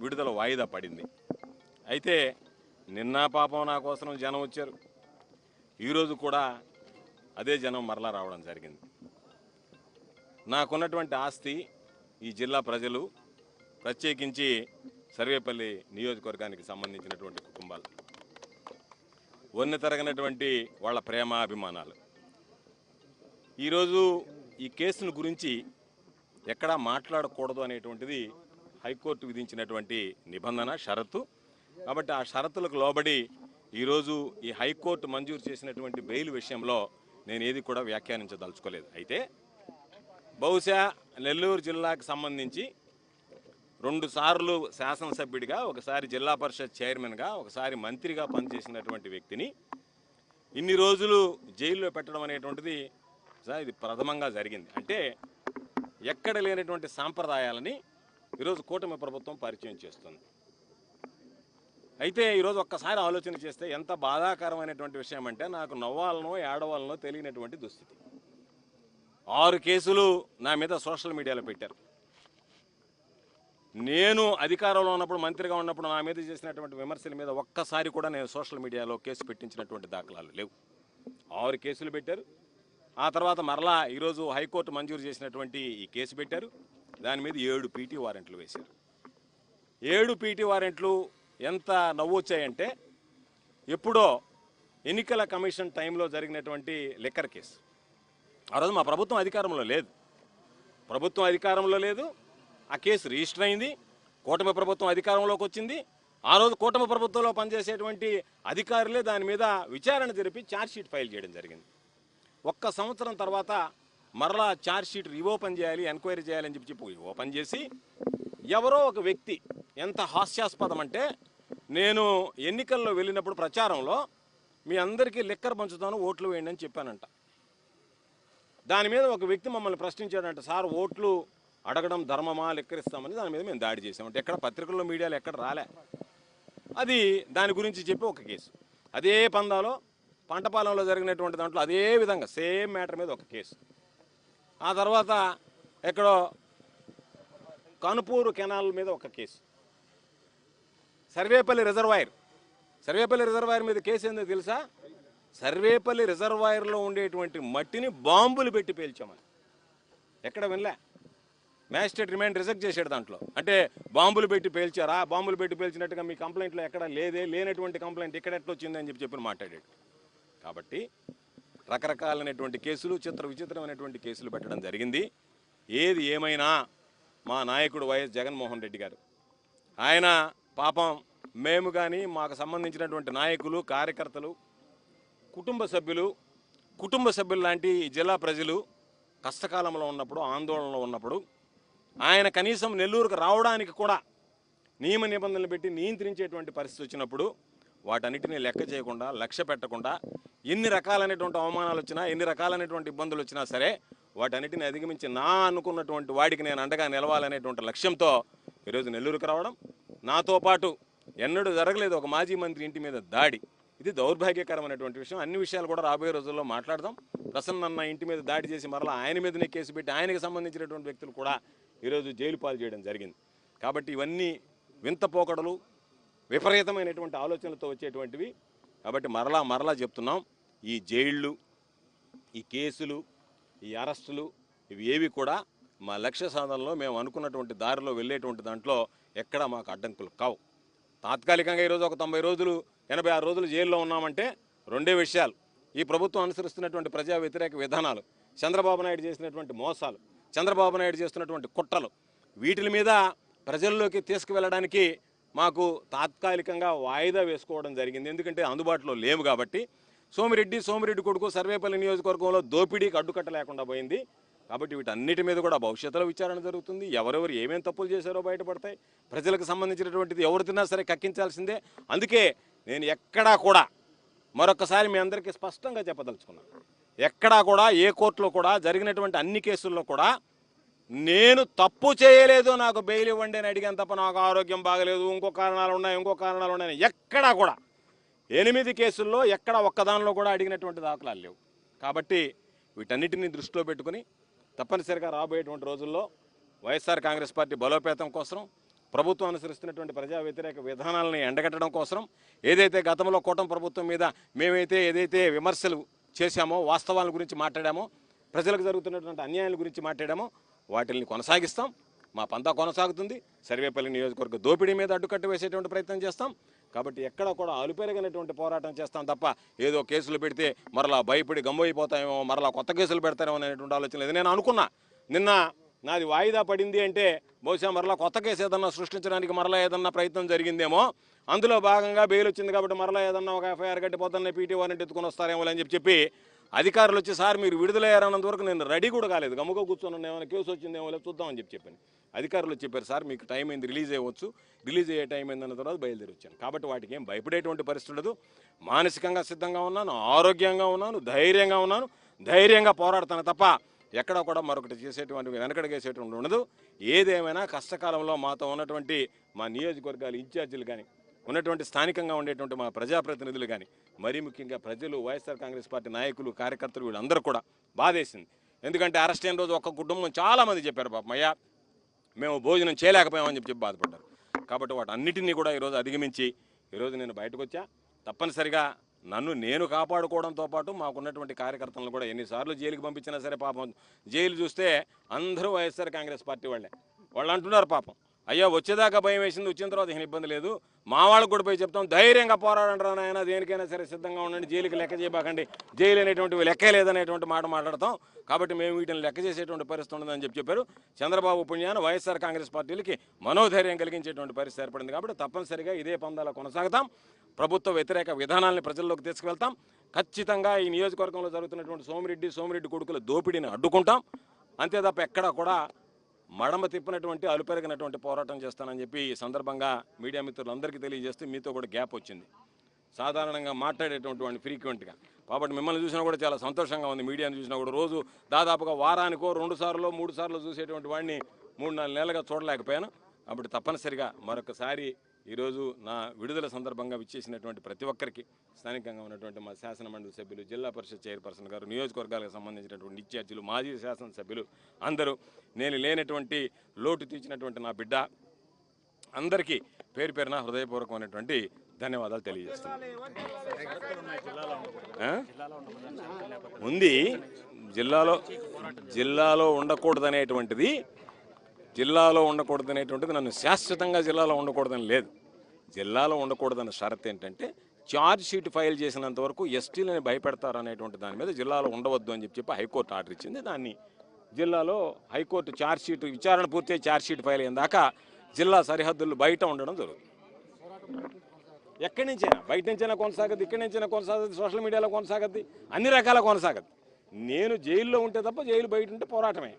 విడుదల వాయిదా పడింది. అయితే నిన్న పాపం నా కోసం జనం వచ్చారు, ఈరోజు కూడా అదే జనం మరలా రావడం జరిగింది. నాకున్నటువంటి ఆస్తి ఈ జిల్లా ప్రజలు, ప్రత్యేకించి సర్వేపల్లి నియోజకవర్గానికి సంబంధించినటువంటి కుటుంబాలు, వన్నె తరగనటువంటి వాళ్ళ ప్రేమ అభిమానాలు. ఈరోజు ఈ కేసును గురించి ఎక్కడా మాట్లాడకూడదు అనేటువంటిది హైకోర్టు విధించినటువంటి నిబంధన, షరతు. కాబట్టి ఆ షరతులకు లోబడి ఈరోజు ఈ హైకోర్టు మంజూరు చేసినటువంటి బెయిల్ విషయంలో నేను ఏది కూడా వ్యాఖ్యానించదలుచుకోలేదు. అయితే బహుశా నెల్లూరు జిల్లాకు సంబంధించి 2 సార్లు శాసనసభ్యుడిగా, ఒకసారి జిల్లా పరిషత్ చైర్మన్గా, ఒకసారి మంత్రిగా పనిచేసినటువంటి వ్యక్తిని ఇన్ని రోజులు జైల్లో పెట్టడం అనేటువంటిది ఇది ప్రథమంగా జరిగింది. అంటే ఎక్కడ లేనటువంటి సాంప్రదాయాలని ఈరోజు కూటమి ప్రభుత్వం పరిచయం చేస్తుంది. అయితే ఈరోజు ఒక్కసారి ఆలోచన చేస్తే ఎంత బాధాకరమైనటువంటి విషయం అంటే, నాకు నవ్వాలనో ఏడవాలనో తెలియనటువంటి దుస్థితి. 6 కేసులు నా మీద సోషల్ మీడియాలో పెట్టారు. నేను అధికారంలో ఉన్నప్పుడు, మంత్రిగా ఉన్నప్పుడు నా మీద చేసినటువంటి విమర్శల మీద ఒక్కసారి కూడా నేను సోషల్ మీడియాలో కేసు పెట్టించినటువంటి దాఖలాలు లేవు. 6 కేసులు పెట్టారు. ఆ తర్వాత మరలా ఈరోజు హైకోర్టు మంజూరు చేసినటువంటి ఈ కేసు పెట్టారు. దాని మీద 7 పీటీ వారెంట్లు వేశారు. 7 పీటీ వారెంట్లు ఎంత నవ్వొచ్చాయంటే, ఎప్పుడో ఎన్నికల కమిషన్ టైంలో జరిగినటువంటి లిక్కర్ కేసు. ఆ రోజు మా ప్రభుత్వం అధికారంలో లేదు. ఆ కేసు రిజిస్టర్ అయింది. కూటమి ప్రభుత్వం అధికారంలోకి వచ్చింది. ఆ రోజు కూటమి ప్రభుత్వంలో పనిచేసేటువంటి అధికారులే దాని మీద విచారణ జరిపి ఛార్జ్షీట్ ఫైల్ చేయడం జరిగింది. 1 సంవత్సరం తర్వాత మరలా ఛార్జ్షీట్ రీఓపెన్ చేయాలి, ఎంక్వైరీ చేయాలని చెప్పి ఓపెన్ చేసి, ఎవరో ఒక వ్యక్తి, ఎంత హాస్యాస్పదం అంటే, నేను ఎన్నికల్లో వెళ్ళినప్పుడు ప్రచారంలో మీ అందరికీ లిక్కర్ పంచుతాను, ఓట్లు వేయండి అని చెప్పానంట. దాని మీద ఒక వ్యక్తి మమ్మల్ని ప్రశ్నించాడంట, సార్ ఓట్లు అడగడం ధర్మమా, లిక్కరిస్తామని. దాని మీద మేము దాడి చేసామంటే ఎక్కడ పత్రికల్లో, మీడియాలో ఎక్కడ రాలే. అది దాని గురించి చెప్పి ఒక కేసు. అదే పందాలో పంటపాలెంలో జరిగినటువంటి దాంట్లో అదే విధంగా సేమ్ మ్యాటర్ మీద ఒక కేసు. ఆ తర్వాత ఎక్కడో కనుపూరు కెనాల్ మీద ఒక కేసు. సర్వేపల్లి రిజర్వాయర్ మీద కేసు ఏందో తెలుసా? సర్వేపల్లి రిజర్వాయర్లో ఉండేటువంటి మట్టిని బాంబులు పెట్టి పేల్చామని. ఎక్కడ వినలే. మ్యాజిస్ట్రేట్ రిమాండ్ రిజెక్ట్ చేశాడు దాంట్లో. అంటే బాంబులు పెట్టి పేల్చారా, బాంబులు పెట్టి పేల్చినట్టుగా మీ కంప్లైంట్లో ఎక్కడ లేనటువంటి కంప్లైంట్ ఇక్కడ ఎట్లా వచ్చిందని చెప్పి మాట్లాడాడు. కాబట్టి రకరకాలైనటువంటి కేసులు, విచిత్రమైనటువంటి కేసులు పెట్టడం జరిగింది. ఏది ఏమైనా మా నాయకుడు వైఎస్ జగన్మోహన్ రెడ్డి గారు, ఆయన పాపం మేము కానీ, మాకు సంబంధించినటువంటి నాయకులు, కార్యకర్తలు, కుటుంబ సభ్యులు లాంటి జిల్లా ప్రజలు కష్టకాలంలో ఉన్నప్పుడు, ఆందోళనలో ఉన్నప్పుడు, ఆయన కనీసం నెల్లూరుకు రావడానికి కూడా నియమ నిబంధనలు పెట్టి నియంత్రించేటువంటి పరిస్థితి వచ్చినప్పుడు వాటన్నిటినీ లెక్క చేయకుండా, లక్ష్య పెట్టకుండా, ఎన్ని రకాలైనటువంటి అవమానాలు వచ్చినా, ఎన్ని రకాలైనటువంటి ఇబ్బందులు వచ్చినా సరే వాటన్నిటిని అధిగమించి నా అనుకున్నటువంటి వాడికి నేను అండగా నిలవాలనేటువంటి లక్ష్యంతో ఈరోజు నెల్లూరుకు రావడం. నాతో పాటు ఎన్నడూ జరగలేదు ఒక మాజీ మంత్రి ఇంటి మీద దాడి. ఇది దౌర్భాగ్యకరమైనటువంటి విషయం. అన్ని విషయాలు కూడా రాబోయే రోజుల్లో మాట్లాడదాం. ప్రసన్న ఇంటి మీద దాడి చేసి మరలా ఆయన మీదనే కేసు పెట్టి ఆయనకు సంబంధించినటువంటి వ్యక్తులు కూడా ఈరోజు జైలు పాలు చేయడం జరిగింది. కాబట్టి ఇవన్నీ వింత పోకడలు, విపరీతమైనటువంటి ఆలోచనలతో వచ్చేటువంటివి. కాబట్టి మరలా చెప్తున్నాం, ఈ జైళ్ళు, ఈ కేసులు, ఈ అరెస్టులు, ఇవి ఏవి కూడా మా లక్ష్య సాధనలో మేము అనుకున్నటువంటి దారిలో వెళ్ళేటువంటి దాంట్లో ఎక్కడా మాకు అడ్డంకులు కావు. తాత్కాలికంగా ఈరోజు ఒక 90 రోజులు, 86 రోజులు జైల్లో ఉన్నామంటే 2 విషయాలు. ఈ ప్రభుత్వం అనుసరిస్తున్నటువంటి ప్రజా వ్యతిరేక విధానాలు, చంద్రబాబు నాయుడు చేసినటువంటి మోసాలు, చంద్రబాబు నాయుడు చేస్తున్నటువంటి కుట్రలు, వీటి మీద ప్రజల్లోకి తీసుకువెళ్ళడానికి మాకు తాత్కాలికంగా వాయిదా వేసుకోవడం జరిగింది. ఎందుకంటే అందుబాటులో లేవు కాబట్టి. సోమిరెడ్డి కొడుకు సర్వేపల్లి నియోజకవర్గంలో దోపిడీకి అడ్డుకట్ట లేకుండా పోయింది. కాబట్టి వీటన్నిటి మీద కూడా భవిష్యత్తులో విచారణ జరుగుతుంది. ఎవరెవరు ఏమేం తప్పులు చేశారో బయటపడతాయి. ప్రజలకు సంబంధించినటువంటిది ఎవరు తిన్నా సరే కక్కించాల్సిందే. అందుకే నేను ఎక్కడా కూడా మరొకసారి మీ అందరికీ స్పష్టంగా చెప్పదలుచుకున్నాను, ఎక్కడా కూడా ఏ కోర్టులో కూడా జరిగినటువంటి అన్ని కేసుల్లో కూడా నేను తప్పు చేయలేదు, నాకు బెయిల్ ఇవ్వండి అని అడిగాను తప్ప నాకు ఆరోగ్యం బాగలేదు, ఇంకో కారణాలు ఉన్నాయని ఎక్కడా కూడా 8 కేసుల్లో ఎక్కడ ఒక్కదానిలో కూడా అడిగినటువంటి దాఖలాలు లేవు. కాబట్టి వీటన్నిటిని దృష్టిలో పెట్టుకుని తప్పనిసరిగా రాబోయేటువంటి రోజుల్లో వైఎస్ఆర్ కాంగ్రెస్ పార్టీ బలోపేతం కోసం, ప్రభుత్వం అనుసరిస్తున్నటువంటి ప్రజా వ్యతిరేక విధానాలను ఎండగట్టడం కోసం ఏదైతే గతంలో కూటమి ప్రభుత్వం మీద ఏదైతే విమర్శలు చేశామో, వాస్తవాల గురించి మాట్లాడామో, ప్రజలకు జరుగుతున్నటువంటి అన్యాయాల గురించి మాట్లాడామో వాటిని కొనసాగిస్తాం. మా పంతా కొనసాగుతుంది. సర్వేపల్లి నియోజకవర్గ దోపిడీ మీద అడ్డుకట్ట వేసేటువంటి ప్రయత్నం చేస్తాం. కాబట్టి ఎక్కడ కూడా అలుపెరగనటువంటి పోరాటం చేస్తాం తప్ప ఏదో కేసులు పెడితే మరలా భయపడి గమ్మైపోతామేమో, మరలా కొత్త కేసులు పెడతారేమో అనేటువంటి ఆలోచన లేదు. నేను అనుకున్నా నిన్న నాది వాయిదా పడింది అంటే బహుశా మరలా కొత్త కేసు ఏదన్నా సృష్టించడానికి మరలా ఏదన్నా ప్రయత్నం జరిగిందేమో, అందులో భాగంగా బెయిల్ వచ్చింది కాబట్టి మరలా ఏదన్నా ఒక ఎఫ్ఐఆర్ కట్టిపోతున్న పీటీ వారెంట్ ఎత్తుకొని వస్తారేమో అని చెప్పి అధికారులు వచ్చి సార్ మీరు విడుదలయ్యారన్నంత వరకు నేను రెడీ కూడా కాలేదు, గమ్ముగా కూర్చొని ఏమైనా కేసు వచ్చిందేమో లేదు చూద్దామని చెప్పాను. అధికారులు చెప్పారు సార్ మీకు టైం అయింది, రిలీజ్ అయ్యవచ్చు, రిలీజ్ అయ్యే టైం అయిందన్న తర్వాత బయలుదేరి వచ్చాను. కాబట్టి వాటికి ఏం భయపడేటువంటి పరిస్థితి ఉండదు. మానసికంగా సిద్ధంగా ఉన్నాను, ఆరోగ్యంగా ఉన్నాను, ధైర్యంగా పోరాడతాను తప్ప ఎక్కడ కూడా మరొకటి చేసేటువంటి వెనకడిగేసేటువంటి ఉండదు. ఏదేమైనా కష్టకాలంలో మాతో ఉన్నటువంటి మా నియోజకవర్గాల ఇన్ఛార్జీలు కానీ, ఉన్నటువంటి స్థానికంగా ఉండేటువంటి మా ప్రజాప్రతినిధులు కానీ, మరీ ముఖ్యంగా ప్రజలు, వైఎస్ఆర్ కాంగ్రెస్ పార్టీ నాయకులు, కార్యకర్తలు వీళ్ళందరూ కూడా బాధేసింది. ఎందుకంటే అరెస్ట్ అయిన రోజు ఒక్క కుటుంబం చాలామంది చెప్పారు పాపం అయ్యా మేము భోజనం చేయలేకపోయామని చెప్పి బాధపడ్డారు. కాబట్టి వాటి అన్నిటినీ కూడా ఈరోజు అధిగమించి ఈరోజు నేను బయటకు వచ్చా. తప్పనిసరిగా నన్ను నేను కాపాడుకోవడంతో పాటు మాకున్నటువంటి కార్యకర్తలను కూడా ఎన్నిసార్లు జైలుకి పంపించినా సరే పాపం జైలు చూస్తే అందరూ వైఎస్ఆర్ కాంగ్రెస్ పార్టీ వాళ్ళు అంటున్నారు పాపం అయ్యా వచ్చేదాకా భయం వేసింది, వచ్చిన తర్వాత ఏం ఇబ్బంది లేదు, మా వాళ్ళకు కూడా పోయి చెప్తాం ధైర్యంగా పోరాడండి రా నాయన, దేనికైనా సరే సిద్ధంగా ఉండండి, జైలుకి లెక్క చేయబాకండి, జైలు అనేటువంటివి లెక్కే లేదనేటువంటి మాట మాట్లాడతాం. కాబట్టి మేము వీటిని లెక్క చేసేటువంటి పరిస్థితి ఉండదని చెప్పారు. చంద్రబాబు పుణ్యాన వైఎస్ఆర్ కాంగ్రెస్ పార్టీలకి మనోధైర్యం కలిగించేటువంటి పరిస్థితి ఏర్పడింది. కాబట్టి తప్పనిసరిగా ఇదే పందాలో కొనసాగుతాం. ప్రభుత్వ వ్యతిరేక విధానాలను ప్రజల్లోకి తీసుకువెళ్తాం. ఖచ్చితంగా ఈ నియోజకవర్గంలో జరుగుతున్నటువంటి సోమిరెడ్డి కొడుకుల దోపిడీని అడ్డుకుంటాం. అంతే తప్ప ఎక్కడ కూడా మడమ తిప్పినటువంటి అలుపెరగినటువంటి పోరాటం చేస్తానని చెప్పి ఈ సందర్భంగా మీడియా మిత్రులందరికీ తెలియజేస్తూ మీతో కూడా గ్యాప్ వచ్చింది. సాధారణంగా మాట్లాడేటువంటి ఫ్రీక్వెంట్గా కాబట్టి మిమ్మల్ని చూసినా కూడా చాలా సంతోషంగా ఉంది. మీడియాని చూసినా కూడా రోజు దాదాపుగా వారానికో 2 సార్లు 3 సార్లు చూసేటువంటి వాడిని 3-4 నెలలుగా చూడలేకపోయాను. కాబట్టి తప్పనిసరిగా మరొకసారి ఈరోజు నా విడుదల సందర్భంగా విచ్చేసినటువంటి ప్రతి ఒక్కరికి, స్థానికంగా ఉన్నటువంటి మా శాసనమండలి సభ్యులు, జిల్లా పరిషత్ చైర్పర్సన్ గారు, నియోజకవర్గాలకు సంబంధించినటువంటి ఇన్ఛార్జీలు, మాజీ శాసనసభ్యులు అందరూ, నేను లేనటువంటి లోటు తీర్చినటువంటి నా బిడ్డ అందరికీ పేరు పేరున హృదయపూర్వకమైనటువంటి ధన్యవాదాలు తెలియజేస్తున్నాను. ఉంది జిల్లాలో ఉండకూడదనేటువంటిది నన్ను శాశ్వతంగా జిల్లాలో ఉండకూడదని లేదు. జిల్లాలో ఉండకూడదన్న షరత్ ఏంటంటే ఛార్జ్ షీట్ ఫైల్ చేసినంత వరకు ఎస్టీలని భయపెడతారు అనేటువంటి దాని మీద జిల్లాలో ఉండవద్దు అని చెప్పి హైకోర్టు ఆర్డర్ ఇచ్చింది. దాన్ని జిల్లాలో హైకోర్టు ఛార్జ్ షీట్ విచారణ పూర్తి ఛార్జ్ షీట్ ఫైల్ అయిన దాకా జిల్లా సరిహద్దులు బయట ఉండడం జరుగుతుంది. ఎక్కడి నుంచైనా, బయట నుంచైనా కొనసాగద్ది, ఇక్కడి నుంచైనా కొనసాగద్ది, సోషల్ మీడియాలో కొనసాగద్ది, అన్ని రకాల కొనసాగద్ది. నేను జైల్లో ఉంటే తప్ప జైలు బయట ఉంటే పోరాటమే.